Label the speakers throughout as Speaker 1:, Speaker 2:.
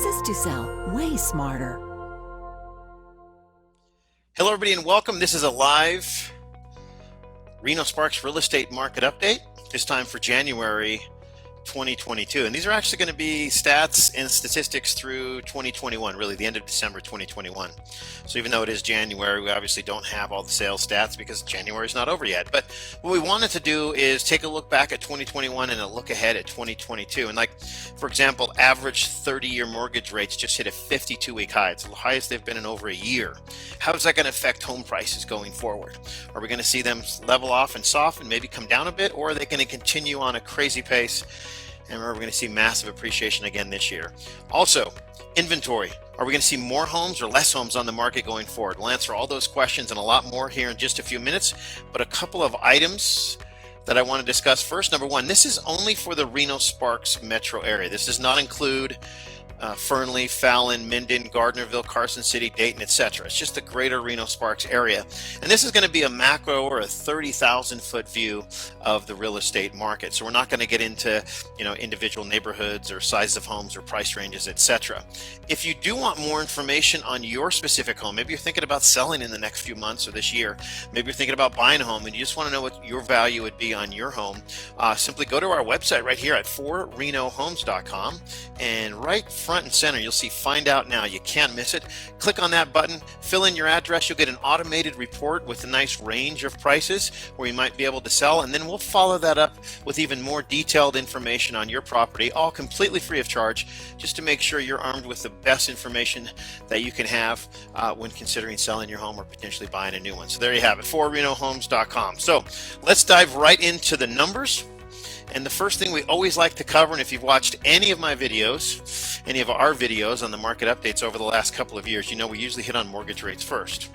Speaker 1: Places to sell way smarter.
Speaker 2: Hello everybody and welcome. This is a live Reno Sparks real estate market update, this time for January 2022. And these are actually going to be stats and statistics through 2021, really the end of December 2021. So even though it is January, we obviously don't have all the sales stats because January is not over yet. But what we wanted to do is take a look back at 2021 and a look ahead at 2022. And like, for example, average 30-year mortgage rates just hit a 52-week high. It's the highest they've been in over a year. How is that going to affect home prices going forward? Are we going to see them level off and soften, maybe come down a bit, or are they going to continue on a crazy pace? And remember, we're going to see massive appreciation again this year. Also, inventory. Are we going to see more homes or less homes on the market going forward? We'll answer all those questions and a lot more here in just a few minutes. But a couple of items that I want to discuss first. Number one, this is only for the Reno Sparks metro area. This does not include Fernley, Fallon, Minden, Gardnerville, Carson City, Dayton, etc. It's just the greater Reno Sparks area. And this is going to be a macro or a 30,000 foot view of the real estate market. So we're not going to get into, individual neighborhoods or sizes of homes or price ranges, etc. If you do want more information on your specific home, maybe you're thinking about selling in the next few months or this year, maybe you're thinking about buying a home and you just want to know what your value would be on your home, simply go to our website right here at forrenohomes.com, and right front and center you'll see Find Out Now. You can't miss it. Click on that button, fill in your address, you'll get an automated report with a nice range of prices where you might be able to sell, and then we'll follow that up with even more detailed information on your property, all completely free of charge, just to make sure you're armed with the best information that you can have when considering selling your home or potentially buying a new one. So there you have it, forrenohomes.com. So let's dive right into the numbers. And the first thing we always like to cover, and if you've watched any of my videos, any of our videos on the market updates over the last couple of years, we usually hit on mortgage rates first.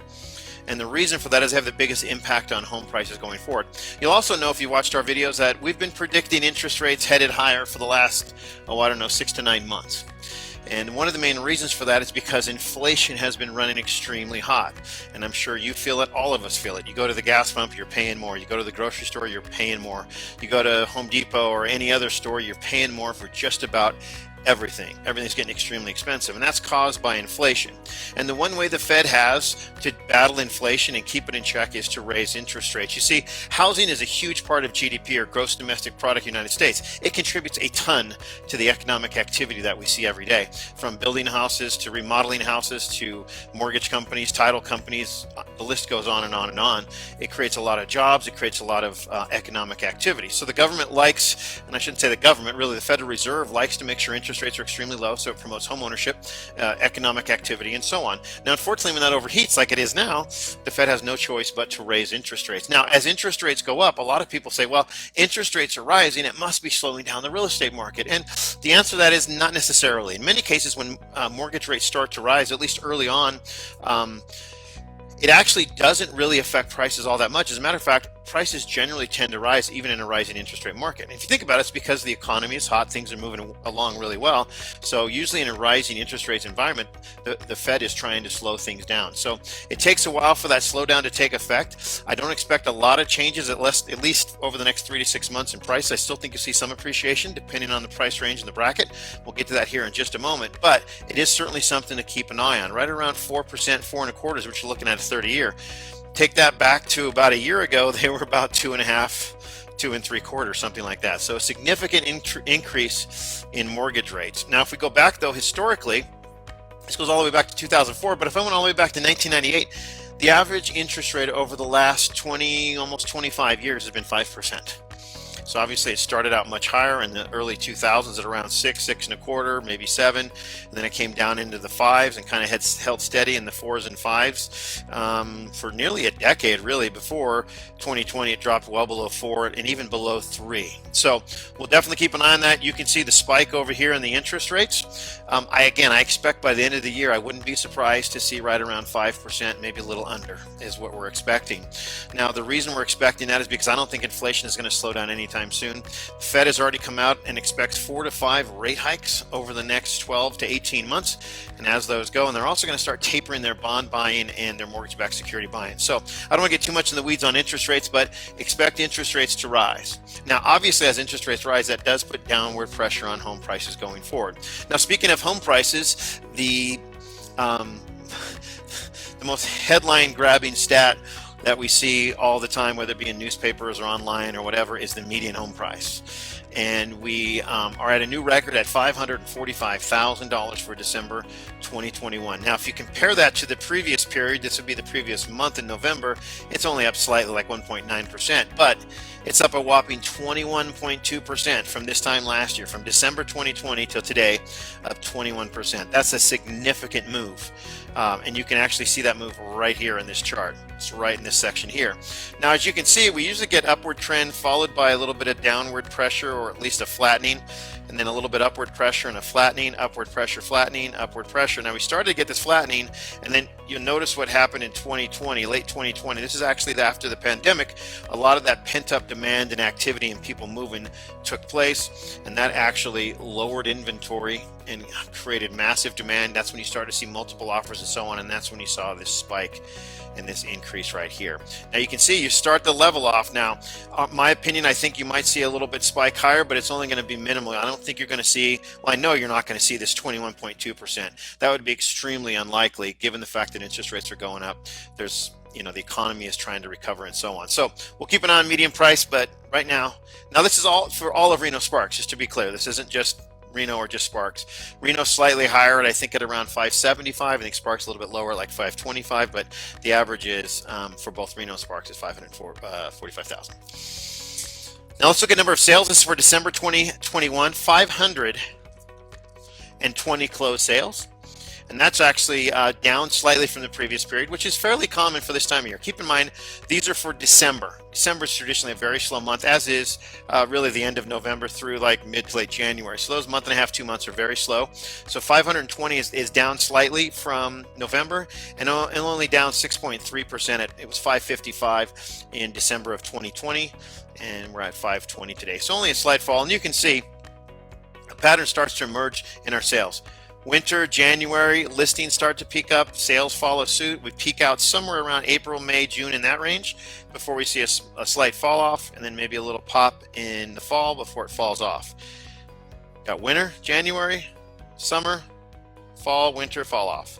Speaker 2: And the reason for that is they have the biggest impact on home prices going forward. You'll also know, if you watched our videos, that we've been predicting interest rates headed higher for the last, 6 to 9 months. And one of the main reasons for that is because inflation has been running extremely hot. And I'm sure you feel it, all of us feel it. You go to the gas pump, you're paying more. You go to the grocery store, you're paying more. You go to Home Depot or any other store, you're paying more for just about everything. Everything's getting extremely expensive, and that's caused by inflation. And the one way the Fed has to battle inflation and keep it in check is to raise interest rates. You see, housing is a huge part of GDP, or gross domestic product, United States. It contributes a ton to the economic activity that we see every day, from building houses to remodeling houses to mortgage companies, title companies. The list goes on and on and on. It creates a lot of jobs. It creates a lot of economic activity. So the government likes, and I shouldn't say the government, really the Federal Reserve likes to make sure interest rates are extremely low, so it promotes home ownership, economic activity, and so on. Now, unfortunately, when that overheats like it is now, the Fed has no choice but to raise interest rates. Now, as interest rates go up, a lot of people say, well, interest rates are rising, it must be slowing down the real estate market. And the answer to that is not necessarily. In many cases, when mortgage rates start to rise, at least early on, it actually doesn't really affect prices all that much. As a matter of fact, prices generally tend to rise even in a rising interest rate market. And if you think about it, it's because the economy is hot, things are moving along really well. So usually in a rising interest rates environment, the Fed is trying to slow things down. So it takes a while for that slowdown to take effect. I don't expect a lot of changes, at least over the next 3 to 6 months in price. I still think you'll see some appreciation depending on the price range and the bracket. We'll get to that here in just a moment, but it is certainly something to keep an eye on. Right around 4%, 4.25%, which you're looking at a 30-year. Take that back to about a year ago, they were about 2.5%, 2.75%, something like that. So a significant increase in mortgage rates. Now, if we go back though historically, this goes all the way back to 2004, but if I went all the way back to 1998, the average interest rate over the last almost 25 years has been 5%. So obviously it started out much higher in the early 2000s at around 6, 6.25%, maybe 7. And then it came down into the 5s and kind of held steady in the 4s and 5s for nearly a decade, really. Before 2020, it dropped well below 4 and even below 3. So we'll definitely keep an eye on that. You can see the spike over here in the interest rates. I expect by the end of the year, I wouldn't be surprised to see right around 5%, maybe a little under, is what we're expecting. Now, the reason we're expecting that is because I don't think inflation is going to slow down anytime anytime soon. The Fed has already come out and expects 4 to 5 rate hikes over the next 12 to 18 months. And as those go, and they're also going to start tapering their bond buying and their mortgage-backed security buying. So I don't want to get too much in the weeds on interest rates, but expect interest rates to rise. Now, obviously, as interest rates rise, that does put downward pressure on home prices going forward. Now, speaking of home prices, the most headline-grabbing stat that we see all the time, whether it be in newspapers or online or whatever, is the median home price. And we are at a new record at $545,000 for December 2021. Now, if you compare that to the previous period, this would be the previous month in November, it's only up slightly, like 1.9%, but it's up a whopping 21.2% from this time last year, from December 2020 till today, up 21%. That's a significant move. And you can actually see that move right here in this chart. It's right in this section here. Now, as you can see, we usually get upward trend followed by a little bit of downward pressure, or at least a flattening, and then a little bit upward pressure and a flattening, upward pressure, flattening, upward pressure. Now, we started to get this flattening, and then you'll notice what happened in 2020, late 2020. This is actually after the pandemic. A lot of that pent-up demand and activity and people moving took place, and that actually lowered inventory and created massive demand. That's when you start to see multiple offers and so on, and that's when you saw this spike and this increase right here. Now you can see you start the level off. Now, my opinion, I think you might see a little bit spike higher, but it's only going to be minimal. I don't think you're going to see, well, I know you're not going to see this 21.2%. That would be extremely unlikely given the fact that interest rates are going up. There's, the economy is trying to recover and so on. So we'll keep an eye on median price, but right now this is all for all of Reno Sparks, just to be clear. This isn't just Reno or just Sparks. Reno slightly higher, I think at around 575. I think Sparks a little bit lower, like 525, but the average is for both Reno and Sparks is 545,000. Now let's look at number of sales. This is for December 2021, 520 closed sales. And that's actually down slightly from the previous period, which is fairly common for this time of year. Keep in mind, these are for December. December is traditionally a very slow month, as is really the end of November through like mid to late January. So those month and a half, 2 months are very slow. So 520 is down slightly from November, and only down 6.3%. It was 555 in December of 2020, and we're at 520 today. So only a slight fall, and you can see a pattern starts to emerge in our sales. Winter, January, listings start to peak up, sales follow suit. We peak out somewhere around April, May, June, in that range before we see a slight fall off, and then maybe a little pop in the fall before it falls off. Got winter, January, summer, fall, winter, fall off.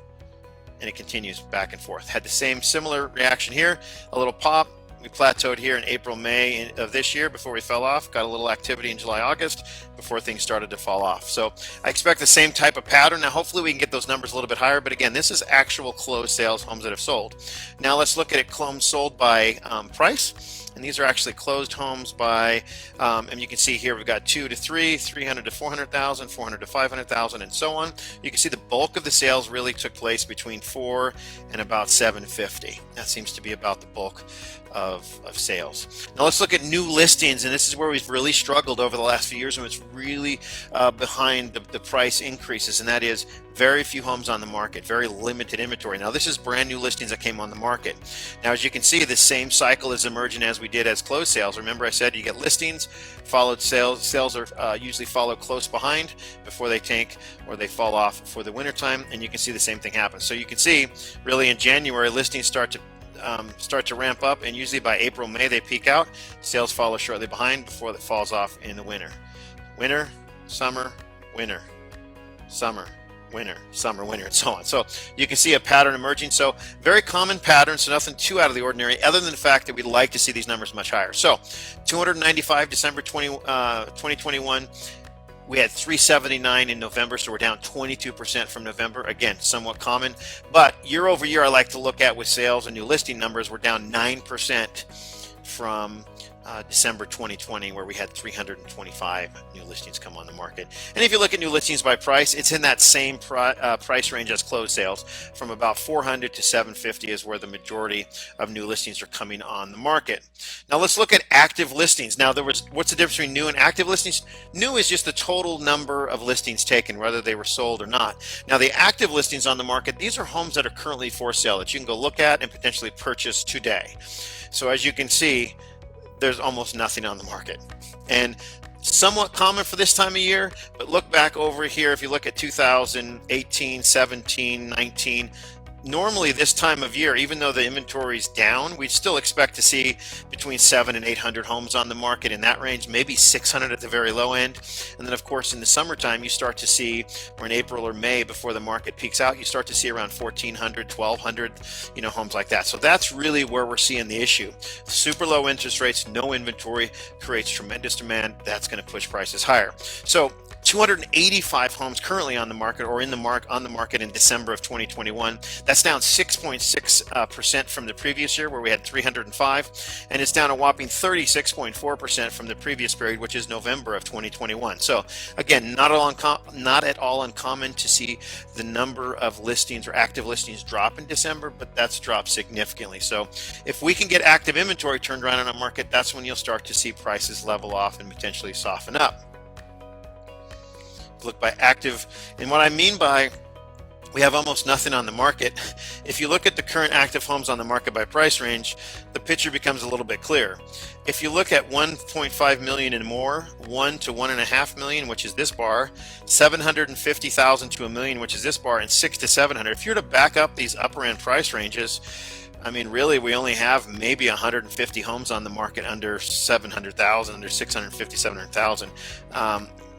Speaker 2: And it continues back and forth. Had the same similar reaction here, a little pop. We plateaued here in April, May of this year before we fell off. Got a little activity in July, August before things started to fall off. So I expect the same type of pattern. Now, hopefully we can get those numbers a little bit higher. But again, this is actual closed sales, homes that have sold. Now let's look at it, homes sold by price. And these are actually closed homes by, and you can see here we've got 2 to 3, 300 to 400,000, 400 to 500,000, and so on. You can see the bulk of the sales really took place between 4 and about 750. That seems to be about the bulk of sales. Now let's look at new listings, and this is where we've really struggled over the last few years, and it's really behind the price increases, and that is very few homes on the market, very limited inventory. Now this is brand new listings that came on the market. Now as you can see, the same cycle is emerging as we did as closed sales. Remember I said you get listings, followed sales. Sales are usually followed close behind before they tank or they fall off for the winter time, and you can see the same thing happen. So you can see really in January listings start to ramp up, and usually by April, May they peak out. Sales follow shortly behind before it falls off in the winter. Winter, summer, winter, summer, winter, summer, winter, and so on. So you can see a pattern emerging. So very common pattern, so nothing too out of the ordinary, other than the fact that we'd like to see these numbers much higher. So 295 December 2021. We had 379 in November, so we're down 22% from November. Again, somewhat common. But year over year, I like to look at with sales and new listing numbers, we're down 9% from December 2020, where we had 325 new listings come on the market. And if you look at new listings by price, it's in that same price range as closed sales. From about 400 to 750 is where the majority of new listings are coming on the market. Now let's look at active listings. Now what's the difference between new and active listings? New is just the total number of listings taken, whether they were sold or not. Now the active listings on the market, these are homes that are currently for sale that you can go look at and potentially purchase today. So as you can see, there's almost nothing on the market. And somewhat common for this time of year, but look back over here. If you look at 2018, 17, 19, normally this time of year, even though the inventory is down, we'd still expect to see between 700 and 800 homes on the market, in that range, maybe 600 at the very low end. And then of course in the summertime you start to see, or in April or May before the market peaks out, you start to see around 1,400, 1,200, homes like that. So that's really where we're seeing the issue. Super low interest rates, no inventory creates tremendous demand. That's going to push prices higher. So 285 homes currently on the market, or on the market in December of 2021. That's down 6.6% from the previous year, where we had 305, and it's down a whopping 36.4% from the previous period, which is November of 2021. So again, not at all uncommon to see the number of listings or active listings drop in December, but that's dropped significantly. So if we can get active inventory turned around in a market, that's when you'll start to see prices level off and potentially soften up. Look by active, and what I mean by we have almost nothing on the market, if you look at the current active homes on the market by price range, the picture becomes a little bit clearer. If you look at 1.5 million and more, 1 to 1.5 million, which is this bar, 750,000 to a million, which is this bar, and 6 to 700, if you're to back up these upper end price ranges, I mean, really, we only have maybe 150 homes on the market under 700,000, under 650, 700,000.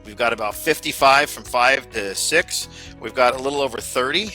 Speaker 2: We've got about 55 from 5 to 6. We've got a little over 30.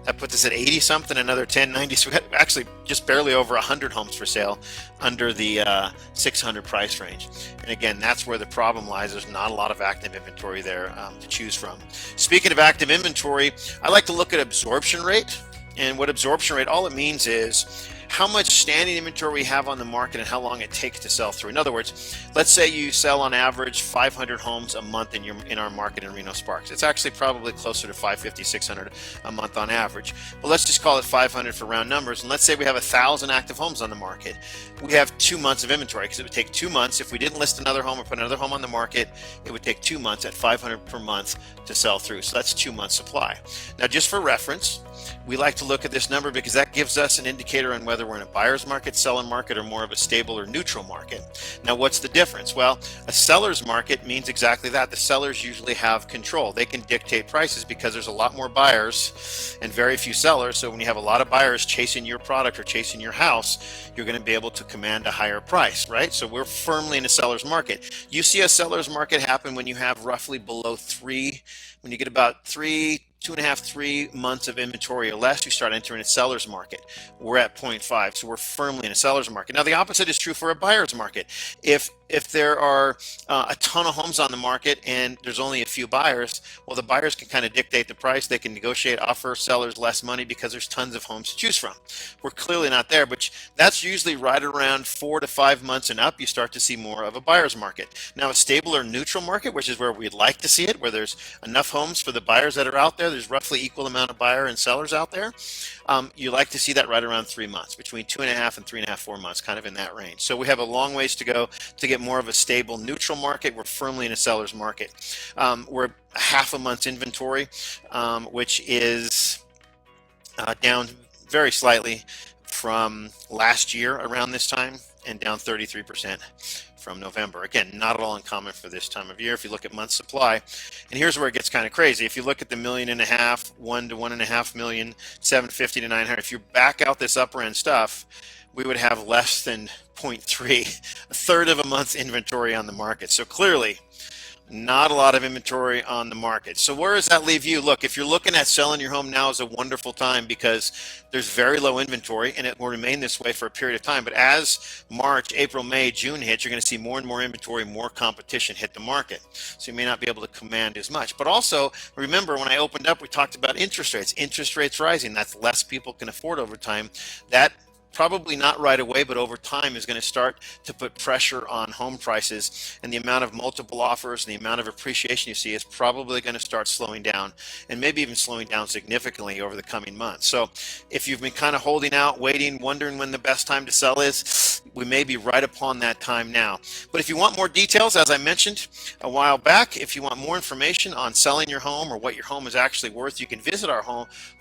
Speaker 2: That puts us at 80 something, another 10, 90. So we've got actually just barely over 100 homes for sale under the 600 price range. And again, that's where the problem lies. There's not a lot of active inventory there to choose from. Speaking of active inventory, I like to look at absorption rate. And what absorption rate, all it means is how much standing inventory we have on the market and how long it takes to sell through. In other words, let's say you sell on average 500 homes a month in our market in Reno Sparks. It's actually probably closer to 550, 600 a month on average. But let's just call it 500 for round numbers. And let's say we have 1,000 active homes on the market. We have 2 months of inventory, because it would take 2 months. If we didn't list another home or put another home on the market, it would take 2 months at 500 per month to sell through. So that's 2 months supply. Now, just for reference, we like to look at this number because that gives us an indicator on whether we're in a buyer's market, seller market, or more of a stable or neutral market. Now, what's the difference? Well, a seller's market means exactly that. The sellers usually have control. They can dictate prices because there's a lot more buyers and very few sellers. So when you have a lot of buyers chasing your product or chasing your house, you're going to be able to command a higher price, right? So we're firmly in a seller's market. You see a seller's market happen when you have roughly below 3, when you get about 2.5, 3 months of inventory or less, you start entering a seller's market. We're at 0.5, so we're firmly in a seller's market. Now, the opposite is true for a buyer's market. If there are a ton of homes on the market and there's only a few buyers, well, the buyers can kind of dictate the price. They can negotiate, offer sellers less money because there's tons of homes to choose from. We're clearly not there, but that's usually right around 4 to 5 months and up, you start to see more of a buyer's market. Now, a stable or neutral market, which is where we'd like to see it, where there's enough homes for the buyers that are out there, there's roughly equal amount of buyer and sellers out there. You like to see that right around 3 months, between 2.5 and 3.5, 4 months, kind of in that range. So we have a long ways to go to get more of a stable neutral market. We're firmly in a seller's market. We're half a month's inventory, which is down very slightly from last year around this time, and down 33% from November. Again, not at all uncommon for this time of year if you look at month supply. And here's where it gets kind of crazy. If you look at the 1.5 million, 1 to 1.5 million, 750 to 900, if you back out this upper end stuff, we would have less than 0.3, a third of a month's inventory on the market. So clearly, not a lot of inventory on the market. So where does that leave you? Look, if you're looking at selling your home now is a wonderful time because there's very low inventory and it will remain this way for a period of time. But as March, April, May, June hits, you're going to see more and more inventory, more competition hit the market. So you may not be able to command as much. But also, remember when I opened up, we talked about interest rates. Interest rates rising, that's less people can afford over time. That probably not right away, but over time is going to start to put pressure on home prices, and the amount of multiple offers and the amount of appreciation you see is probably going to start slowing down, and maybe even slowing down significantly over the coming months. So if you've been kind of holding out, waiting, wondering when the best time to sell is, we may be right upon that time now. But if you want more details, as I mentioned a while back, if you want more information on selling your home or what your home is actually worth, you can visit our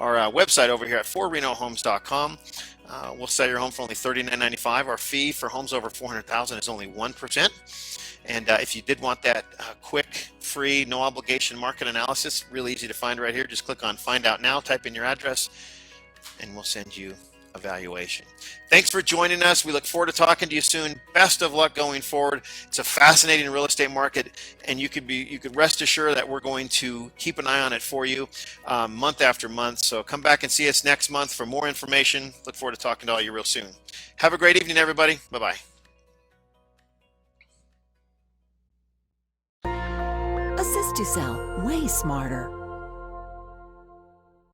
Speaker 2: website over here at forrenohomes.com. We'll sell your home for only $39.95. Our fee for homes over $400,000 is only 1%. And if you did want that quick, free, no obligation market analysis, really easy to find right here. Just click on Find Out Now, type in your address, and we'll send you a valuation. Thanks for joining us. We look forward to talking to you soon. Best of luck going forward. It's a fascinating real estate market, and you could rest assured that we're going to keep an eye on it for you month after month. So come back and see us next month for more information. Look forward to talking to all you real soon. Have a great evening, everybody. Bye-bye.
Speaker 1: Assist to sell way smarter.